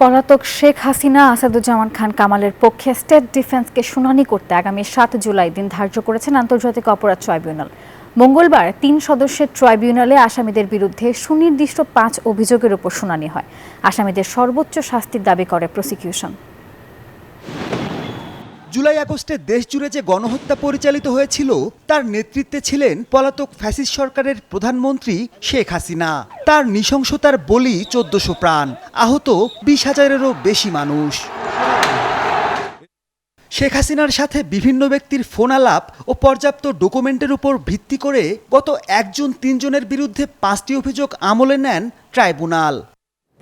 পলাতক শেখ হাসিনা আসাদুজ্জামান খান কামালের পক্ষে স্টেট ডিফেন্সকে শুনানি করতে আগামী ৭ জুলাই দিন ধার্য করেছেন আন্তর্জাতিক অপরাধ ট্রাইব্যুনাল। মঙ্গলবার ৩ সদস্যের ট্রাইব্যুনালে আসামিদের বিরুদ্ধে সুনির্দিষ্ট ৫ অভিযোগের উপর শুনানি হয়। আসামিদের সর্বোচ্চ শাস্তির দাবি করে প্রসিকিউশন। জুলাই আগস্টে দেশজুড়ে যে গণহত্যা পরিচালিত হয়েছিল তার নেতৃত্বে ছিলেন পলাতক ফ্যাসিস্ট সরকারের প্রধানমন্ত্রী শেখ হাসিনা। তার নৃশংসতার বলি ১৪০০ প্রাণ, আহত ২০,০০০-এরও বেশি মানুষ। শেখ হাসিনার সাথে বিভিন্ন ব্যক্তির ফোন আলাপ ও পর্যাপ্ত ডকুমেন্টের উপর ভিত্তি করে গত ১ জুন ৩ জনের বিরুদ্ধে ৫টি অভিযোগ আমলে নেন ট্রাইব্যুনাল।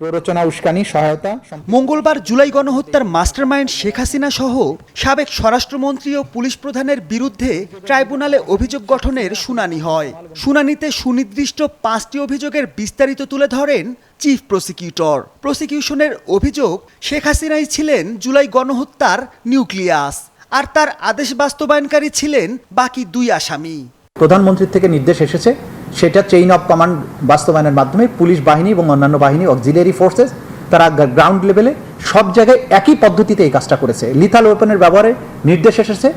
প্ররোচনা, উস্কানি, সহায়তা। মঙ্গলবার জুলাই গণহত্যার মাস্টারমাইন্ড শেখ হাসিনা সহ সাবেক স্বরাষ্ট্রমন্ত্রী ও পুলিশ প্রধানের বিরুদ্ধে ট্রাইব্যুনালে অভিযোগ গঠনের শুনানি হয়। শুনানিতে সুনির্দিষ্ট ৫টি অভিযোগের বিস্তারিত তুলে ধরেন চিফ প্রসিকিউটর। প্রসিকিউশনের অভিযোগ, শেখ হাসিনাই ছিলেন জুলাই গণহত্যার নিউক্লিয়াস, আর তার আদেশ বাস্তবায়নকারী ছিলেন বাকি ২ আসামি। প্রধানমন্ত্রীর থেকে নির্দেশ এসেছে, সেটা চেইন অফ কমান্ড বাস্তবায়নের মাধ্যমে পুলিশ বাহিনী এবং অন্যান্য বাহিনী, অক্সিলিয়ারি ফোর্সেস, তারা গ্রাউন্ড লেভেলে সব জায়গায় একই পদ্ধতিতে এই কাজটা করেছে। লিথাল ওয়েপনের ব্যবহারের নির্দেশ এসেছে,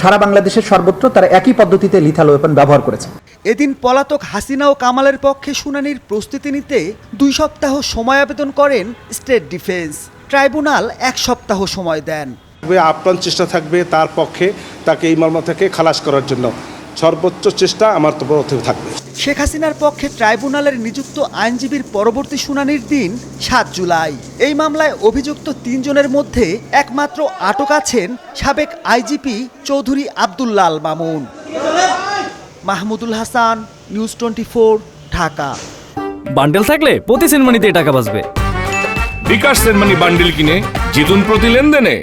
সারা বাংলাদেশের সর্বত্র তারা একই পদ্ধতিতে লিথাল ওয়েপন ব্যবহার করেছে। এদিন পলাতক হাসিনা ও কামালের পক্ষে শুনানির প্রস্তুতি নিতে ২ সপ্তাহ সময় আবেদন করেন স্টেট ডিফেন্স। ট্রাইব্যুনাল ১ সপ্তাহ সময় দেন। আপ্রাণ চেষ্টা থাকবে তার পক্ষে তাকে এই মামলা থেকে খালাস করার জন্য সর্বোচ্চ চেষ্টা আমার তরফ থাকবে। শেখ হাসিনার পক্ষে ট্রাইব্যুনালের নিযুক্ত আইনজীবীর পরবর্তী শুনানির দিন ৭ জুলাই। এই মামলায় অভিযুক্ত ৩ জনের মধ্যে একমাত্র আটক আছেন সাবেক IGP Chowdhury Abdullah Al Mamun. Mahmudul Hasan, news 24, Dhaka. Bundle থাকলে প্রতি সেনমানিতে টাকা বাঁচবে। বিকাশ সেনমানি বান্ডেল কিনে জিতুন প্রতি লেনদেনে।